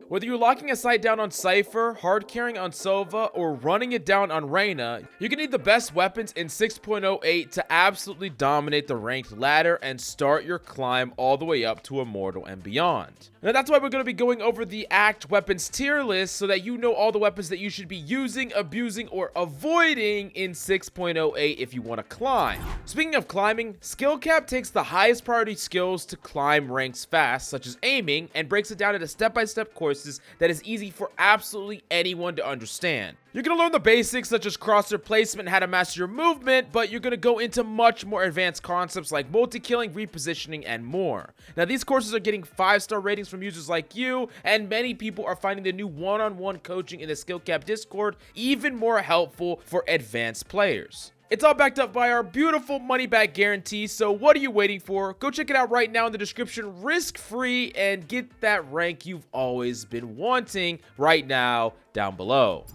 Whether you're locking a sight down on Cypher, hard carrying on Sova, or running it down on Reyna, you can need the best weapons in 6.08 to absolutely dominate the ranked ladder and start your climb all the way up to Immortal and beyond. Now that's why we're going to be going over the Act weapons tier list so that you know all the weapons that you should be using, abusing, or avoiding in 6.08 if you want to climb. Speaking of climbing, SkillCapped takes the highest priority skills to climb ranks fast, such as aiming, and breaks it down into step-by-step courses that is easy for absolutely anyone to understand. You're going to learn the basics such as crosshair placement and how to master your movement, but you're going to go into much more advanced concepts like multi-killing, repositioning, and more. Now these courses are getting 5-star ratings from users like you, and many people are finding the new one-on-one coaching in the SkillCapped Discord even more helpful for advanced players. It's all backed up by our beautiful money back guarantee, so what are you waiting for? Go check it out right now in the description, risk-free, and get that rank you've always been wanting right now down below.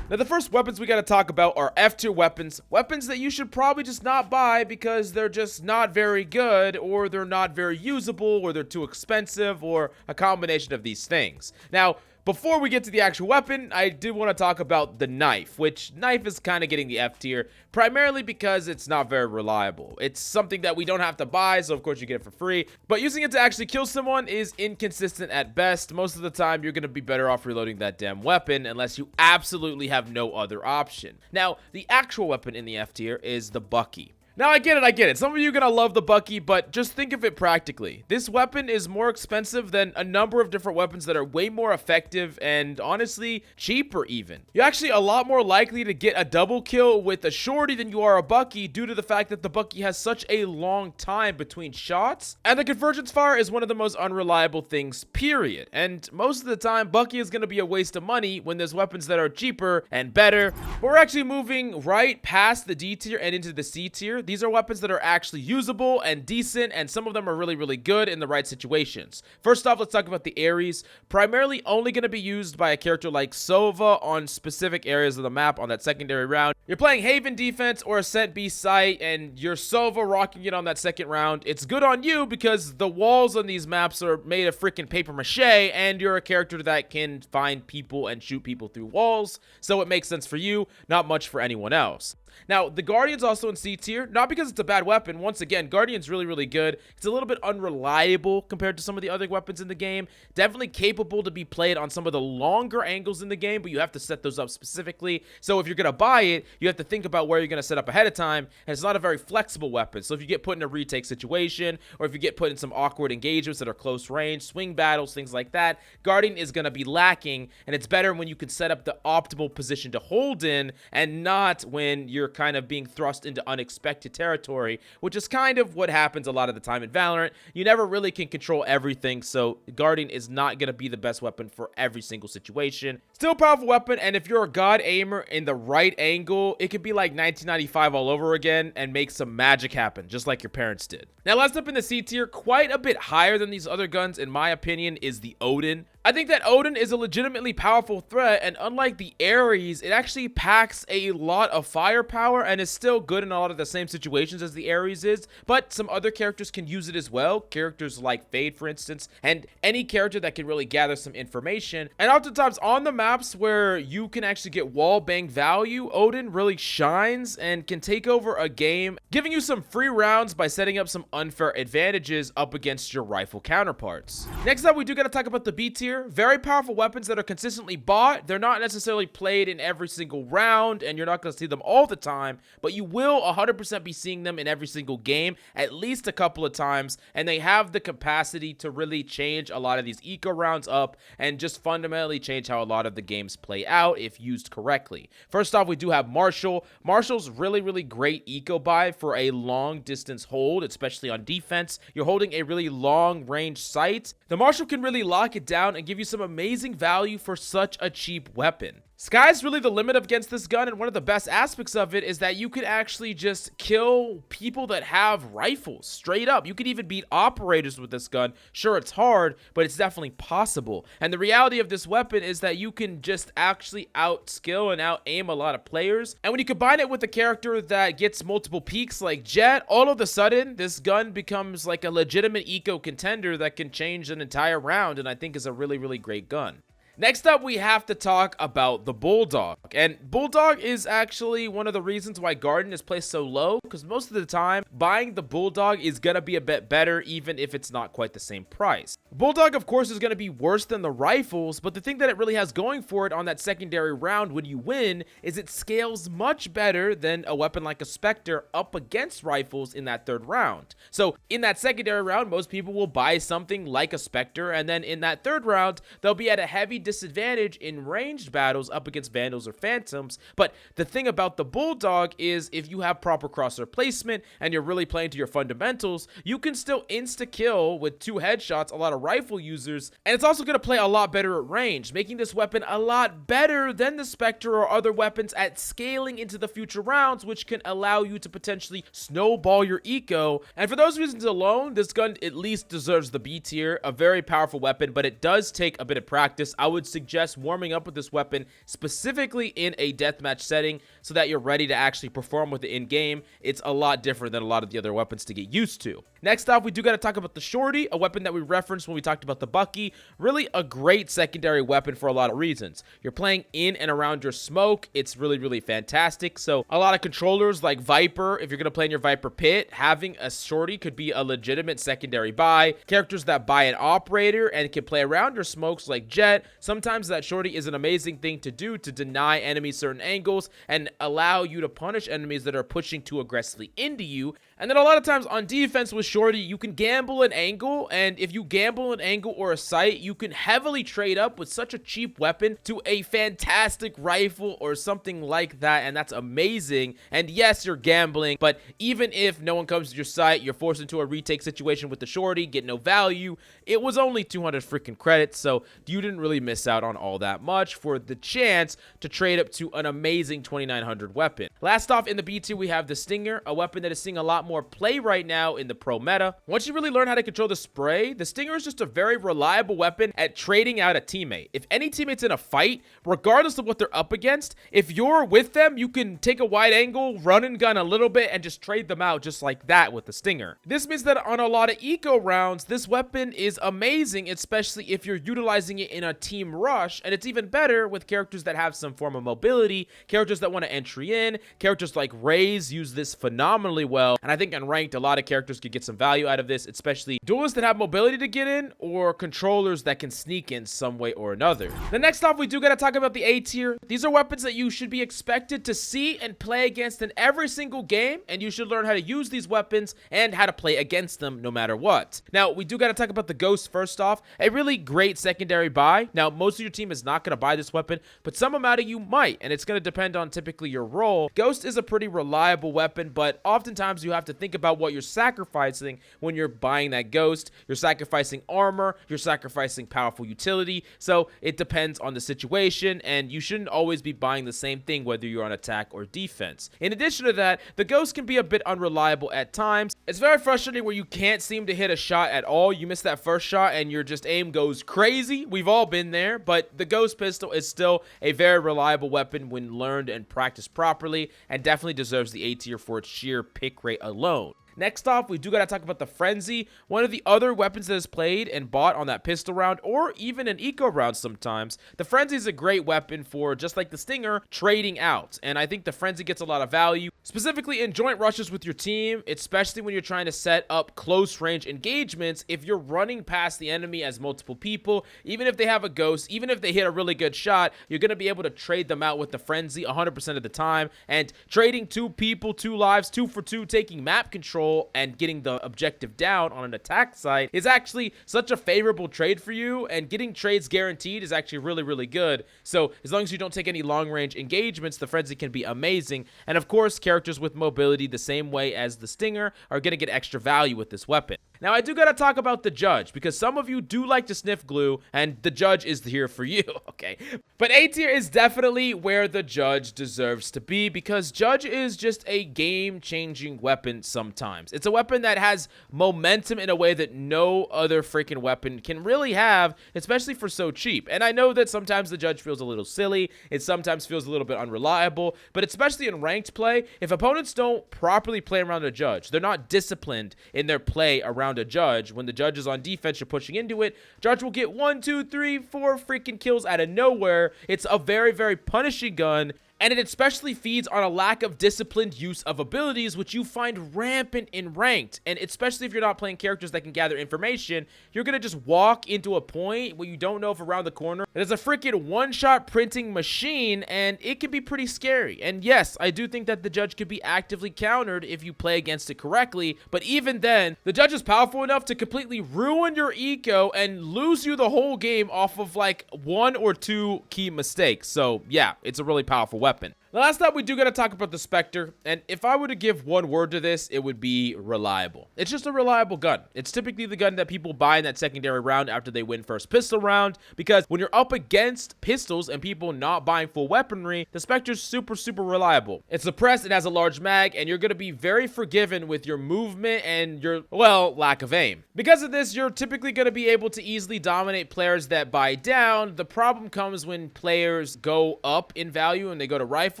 Now the first weapons we got to talk about are F-tier weapons that you should probably just not buy because they're just not very good, or they're not very usable, or they're too expensive, or a combination of these things. Now, before we get to the actual weapon, I did want to talk about the knife, which knife is kind of getting the F tier, primarily because it's not very reliable. It's something that we don't have to buy, so of course you get it for free, but using it to actually kill someone is inconsistent at best. Most of the time, you're going to be better off reloading that damn weapon unless you absolutely have no other option. Now, the actual weapon in the F tier is the Bucky. Now, I get it. Some of you are going to love the Bucky, but just think of it practically. This weapon is more expensive than a number of different weapons that are way more effective and, honestly, cheaper even. You're actually a lot more likely to get a double kill with a Shorty than you are a Bucky due to the fact that the Bucky has such a long time between shots, and the convergence fire is one of the most unreliable things, period. And most of the time, Bucky is going to be a waste of money when there's weapons that are cheaper and better. But we're actually moving right past the D tier and into the C tier. These are weapons that are actually usable and decent, and some of them are really, really good in the right situations. First off, let's talk about the Ares. Primarily only going to be used by a character like Sova on specific areas of the map on that secondary round. You're playing Haven defense or Ascent B site, and you're Sova rocking it on that second round. It's good on you because the walls on these maps are made of freaking paper mache, and you're a character that can find people and shoot people through walls, so it makes sense for you, not much for anyone else. Now, the Guardian's also in C tier, not because it's a bad weapon. Once again, Guardian's really, really good. It's a little bit unreliable compared to some of the other weapons in the game. Definitely capable to be played on some of the longer angles in the game, but you have to set those up specifically. So if you're going to buy it, you have to think about where you're going to set up ahead of time, and it's not a very flexible weapon. So if you get put in a retake situation, or if you get put in some awkward engagements that are close range, swing battles, things like that, Guardian is going to be lacking, and it's better when you can set up the optimal position to hold in, and not when you're kind of being thrust into unexpected territory, which is kind of what happens a lot of the time in Valorant. You never really can control everything, so Guardian is not going to be the best weapon for every single situation. Still a powerful weapon, and if you're a god aimer in the right angle, it could be like 1995 all over again and make some magic happen, just like your parents did. Now, last up in the C tier, quite a bit higher than these other guns, in my opinion, is the Odin. I think that Odin is a legitimately powerful threat, and unlike the Ares, it actually packs a lot of firepower and is still good in a lot of the same situations as the Ares is, but some other characters can use it as well, characters like Fade, for instance, and any character that can really gather some information. And oftentimes on the maps where you can actually get wall bang value, Odin really shines and can take over a game, giving you some free rounds by setting up some unfair advantages up against your rifle counterparts. Next up, we do got to talk about the B tier. Very powerful weapons that are consistently bought. They're not necessarily played in every single round, and you're not going to see them all the time, but you will 100% be seeing them in every single game at least a couple of times, and they have the capacity to really change a lot of these eco rounds up and just fundamentally change how a lot of the games play out if used correctly. First off, we do have Marshall. Marshall's really, really great eco buy for a long distance hold, especially on defense. You're holding a really long range sight. The Marshall can really lock it down and give you some amazing value for such a cheap weapon. Sky's really the limit against this gun, and one of the best aspects of it is that you could actually just kill people that have rifles straight up. You could even beat operators with this gun. Sure, it's hard, but it's definitely possible. And the reality of this weapon is that you can just actually out-skill and out-aim a lot of players. And when you combine it with a character that gets multiple peaks like Jet, all of a sudden, this gun becomes like a legitimate eco contender that can change an entire round, and I think is a really, really great gun. Next up, we have to talk about the Bulldog. And Bulldog is actually one of the reasons why Garden is placed so low, because most of the time, buying the Bulldog is going to be a bit better, even if it's not quite the same price. Bulldog, of course, is going to be worse than the rifles, but the thing that it really has going for it on that secondary round when you win is it scales much better than a weapon like a Spectre up against rifles in that third round. So in that secondary round, most people will buy something like a Spectre, and then in that third round, they'll be at a heavy disadvantage in ranged battles up against Vandals or Phantoms. But the thing about the Bulldog is if you have proper crosshair placement and you're really playing to your fundamentals, you can still insta-kill with 2 headshots a lot of rifle users, and it's also going to play a lot better at range, making this weapon a lot better than the Spectre or other weapons at scaling into the future rounds, which can allow you to potentially snowball your eco. And for those reasons alone, this gun at least deserves the B tier. A very powerful weapon, but it does take a bit of practice. I would suggest warming up with this weapon specifically in a deathmatch setting so that you're ready to actually perform with it in game. It's a lot different than a lot of the other weapons to get used to. Next off, we do got to talk about the Shorty, a weapon that we referenced when we talked about the Bucky. Really a great secondary weapon for a lot of reasons. You're playing in and around your smoke. It's really fantastic. So a lot of controllers like Viper, if you're going to play in your Viper pit, having a Shorty could be a legitimate secondary buy. Characters that buy an operator and can play around your smokes like Jet, sometimes that Shorty is an amazing thing to do to deny enemies certain angles and allow you to punish enemies that are pushing too aggressively into you. And then a lot of times on defense with Shorty, you can gamble an angle, and if you gamble an angle or a sight, you can heavily trade up with such a cheap weapon to a fantastic rifle or something like that, and that's amazing. And yes, you're gambling, but even if no one comes to your sight, you're forced into a retake situation with the Shorty, get no value. It was only 200 freaking credits, so you didn't really miss out on all that much for the chance to trade up to an amazing 2900 weapon. Last off in the B tier, we have the Stinger, a weapon that is seeing a lot more play right now in the pro meta. Once you really learn how to control the spray, the Stinger is just a very reliable weapon at trading out a teammate. If any teammate's in a fight, regardless of what they're up against, if you're with them, you can take a wide angle, run and gun a little bit, and just trade them out just like that with the Stinger. This means that on a lot of eco rounds, this weapon is amazing, especially if you're utilizing it in a team rush, and it's even better with characters that have some form of mobility, characters that want to entry in, characters like Raze use this phenomenally well, and I think on ranked, a lot of characters could get some value out of this, especially duelists that have mobility to get in or controllers that can sneak in some way or another. The next off, we do got to talk about the A tier. These are weapons that you should be expected to see and play against in every single game, and you should learn how to use these weapons and how to play against them no matter what. Now, we do got to talk about the Ghost first off. A really great secondary buy. Now, most of your team is not going to buy this weapon, but some amount of you might, and it's going to depend on typically your role. Ghost is a pretty reliable weapon, but oftentimes you have to think about what you're sacrificing when you're buying that Ghost. You're sacrificing armor, you're sacrificing powerful utility, so it depends on the situation, and you shouldn't always be buying the same thing whether you're on attack or defense. In addition to that, the Ghost can be a bit unreliable at times. It's very frustrating where you can't seem to hit a shot at all. You miss that first shot and your just aim goes crazy. We've all been there, but the Ghost pistol is still a very reliable weapon when learned and practiced properly, and definitely deserves the A tier for its sheer pick rate alone. Next off, we do got to talk about the Frenzy, one of the other weapons that is played and bought on that pistol round or even an eco round sometimes. The Frenzy is a great weapon for, just like the Stinger, trading out, and I think the Frenzy gets a lot of value, specifically in joint rushes with your team, especially when you're trying to set up close range engagements. If you're running past the enemy as multiple people, even if they have a Ghost, even if they hit a really good shot, you're going to be able to trade them out with the Frenzy 100% of the time, and trading 2 people, 2 lives, 2 for 2, taking map control and getting the objective down on an attack site is actually such a favorable trade for you, and getting trades guaranteed is actually really good. So as long as you don't take any long range engagements, the Frenzy can be amazing. And of course, characters with mobility the same way as the Stinger are going to get extra value with this weapon. Now, I do got to talk about the Judge, because some of you do like to sniff glue, and the Judge is here for you, okay? But A tier is definitely where the Judge deserves to be, because Judge is just a game-changing weapon sometimes. It's a weapon that has momentum in a way that no other freaking weapon can really have, especially for so cheap. And I know that sometimes the Judge feels a little silly, it sometimes feels a little bit unreliable, but especially in ranked play, if opponents don't properly play around the Judge, they're not disciplined in their play around around a judge. When the judge is on defense, you're pushing into it. Judge will get 1, 2, 3, 4 freaking kills out of nowhere. It's a very, very punishing gun. And it especially feeds on a lack of disciplined use of abilities, which you find rampant in ranked. And especially if you're not playing characters that can gather information, you're going to just walk into a point where you don't know if around the corner there's a freaking one-shot printing machine, and it can be pretty scary. And yes, I do think that the judge could be actively countered if you play against it correctly. But even then, the judge is powerful enough to completely ruin your eco and lose you the whole game off of like 1 or 2 key mistakes. So yeah, it's a really powerful weapon. The last time we do got to talk about the Spectre, and if I were to give one word to this, it would be reliable. It's just a reliable gun. It's typically the gun that people buy in that secondary round after they win first pistol round, because when you're up against pistols and people not buying full weaponry, the Spectre's super, super reliable. It's suppressed, it has a large mag, and you're going to be very forgiven with your movement and your, well, lack of aim. Because of this, you're typically going to be able to easily dominate players that buy down. The problem comes when players go up in value and they go to rifles,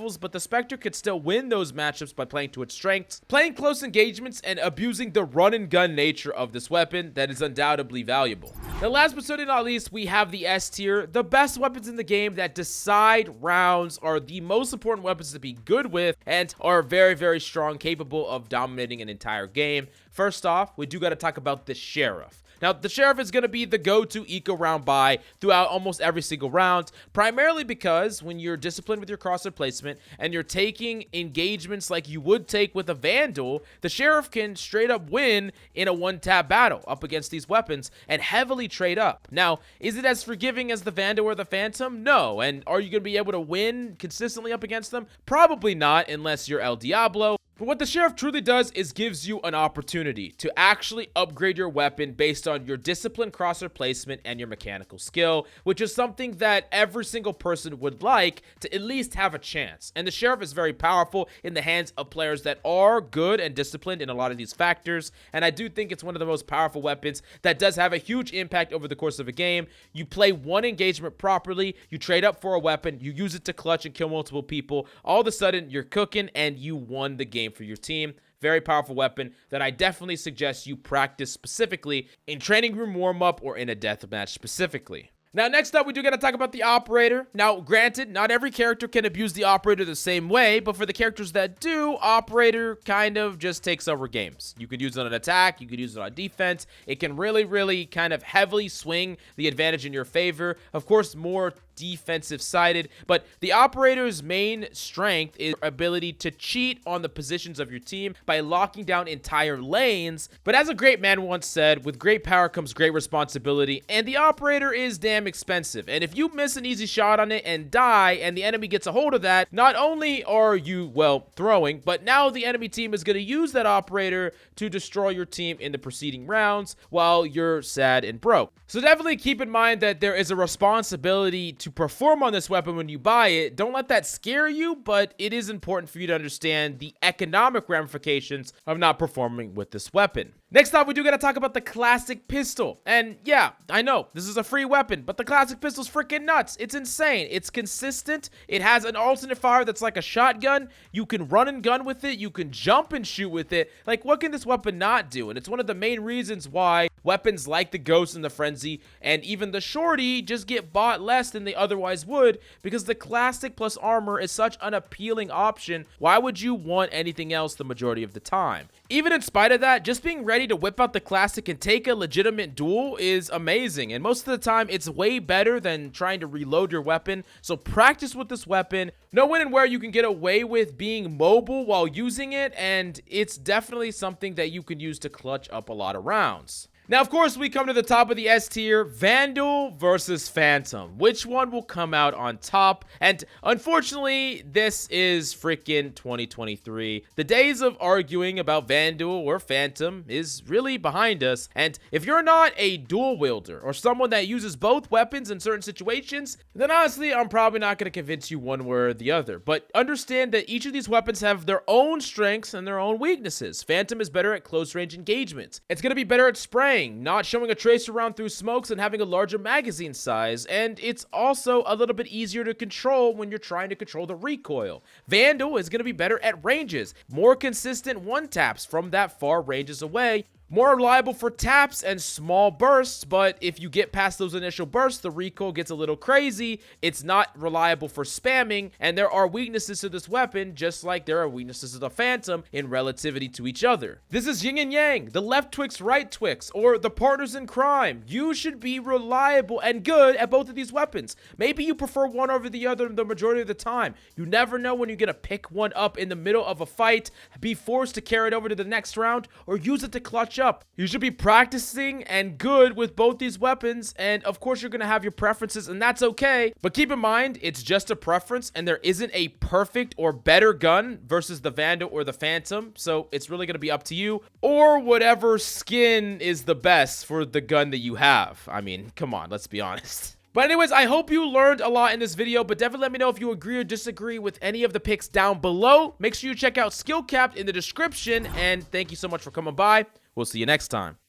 but the Spectre could still win those matchups by playing to its strengths, playing close engagements, and abusing the run and gun nature of this weapon that is undoubtedly valuable. Now, last but certainly not least, we have the S tier, the best weapons in the game that decide rounds, are the most important weapons to be good with, and are very, very strong, capable of dominating an entire game. First off, we do got to talk about the Sheriff. Now, the Sheriff is going to be the go-to eco round buy throughout almost every single round, primarily because when you're disciplined with your crosshair placement and you're taking engagements like you would take with a Vandal, the Sheriff can straight up win in a one-tap battle up against these weapons and heavily trade up. Now, is it as forgiving as the Vandal or the Phantom? No. And are you going to be able to win consistently up against them? Probably not, unless you're El Diablo. But what the Sheriff truly does is gives you an opportunity to actually upgrade your weapon based on your disciplined crosshair placement and your mechanical skill, which is something that every single person would like to at least have a chance. And the Sheriff is very powerful in the hands of players that are good and disciplined in a lot of these factors, and I do think it's one of the most powerful weapons that does have a huge impact over the course of a game. You play one engagement properly, you trade up for a weapon, you use it to clutch and kill multiple people, all of a sudden you're cooking and you won the game for your team. Very powerful weapon that I definitely suggest you practice specifically in training room warm-up or in a deathmatch specifically. Now, next up, we do got to talk about the Operator. Now, granted, not every character can abuse the Operator the same way, but for the characters that do, Operator kind of just takes over games. You could use it on attack, you could use it on defense. It can really, really kind of heavily swing the advantage in your favor. Of course, more defensive sided, but the Operator's main strength is ability to cheat on the positions of your team by locking down entire lanes. But as a great man once said, with great power comes great responsibility, and the Operator is damn expensive. And if you miss an easy shot on it and die, and the enemy gets a hold of that, not only are you, well, throwing, but now the enemy team is going to use that Operator to destroy your team in the preceding rounds while you're sad and broke. So definitely keep in mind that there is a responsibility to perform on this weapon when you buy it. Don't let that scare you, but it is important for you to understand the economic ramifications of not performing with this weapon. Next up, we do got to talk about the classic pistol. And yeah, I know this is a free weapon, but the classic pistol's freaking nuts. It's insane. It's consistent. It has an alternate fire that's like a shotgun. You can run and gun with it. You can jump and shoot with it. Like, what can this weapon not do? And it's one of the main reasons why weapons like the Ghost and the Frenzy and even the Shorty just get bought less than they otherwise would, because the classic plus armor is such an appealing option. Why would you want anything else the majority of the time? Even in spite of that, just being ready to whip out the classic and take a legitimate duel is amazing, and most of the time it's way better than trying to reload your weapon. So practice with this weapon, know when and where you can get away with being mobile while using it, and it's definitely something that you can use to clutch up a lot of rounds. Now, of course, we come to the top of the S tier, Vandal versus Phantom. Which one will come out on top? And unfortunately, this is freaking 2023. The days of arguing about Vandal or Phantom is really behind us. And if you're not a dual wielder or someone that uses both weapons in certain situations, then honestly, I'm probably not going to convince you one way or the other. But understand that each of these weapons have their own strengths and their own weaknesses. Phantom is better at close range engagements. It's going to be better at spraying, not showing a tracer around through smokes, and having a larger magazine size, and it's also a little bit easier to control when you're trying to control the recoil. Vandal is going to be better at ranges, more consistent one taps from that far ranges away, More reliable for taps and small bursts, but if you get past those initial bursts, the recoil gets a little crazy. It's not reliable for spamming, and there are weaknesses to this weapon, just like there are weaknesses to the Phantom in relativity to each other. This is yin and yang, the left Twix, right Twix, or the partners in crime. You should be reliable and good at both of these weapons. Maybe you prefer one over the other the majority of the time. You never know when you're gonna pick one up in the middle of a fight, be forced to carry it over to the next round, or use it to clutch up. You should be practicing and good with both these weapons, and of course you're gonna have your preferences, and that's okay. But keep in mind, it's just a preference, and there isn't a perfect or better gun versus the Vandal or the Phantom, so it's really gonna be up to you, or whatever skin is the best for the gun that you have. I mean, come on, let's be honest. But anyways, I hope you learned a lot in this video, but definitely let me know if you agree or disagree with any of the picks down below. Make sure you check out SkillCapped in the description, and thank you so much for coming by. We'll see you next time.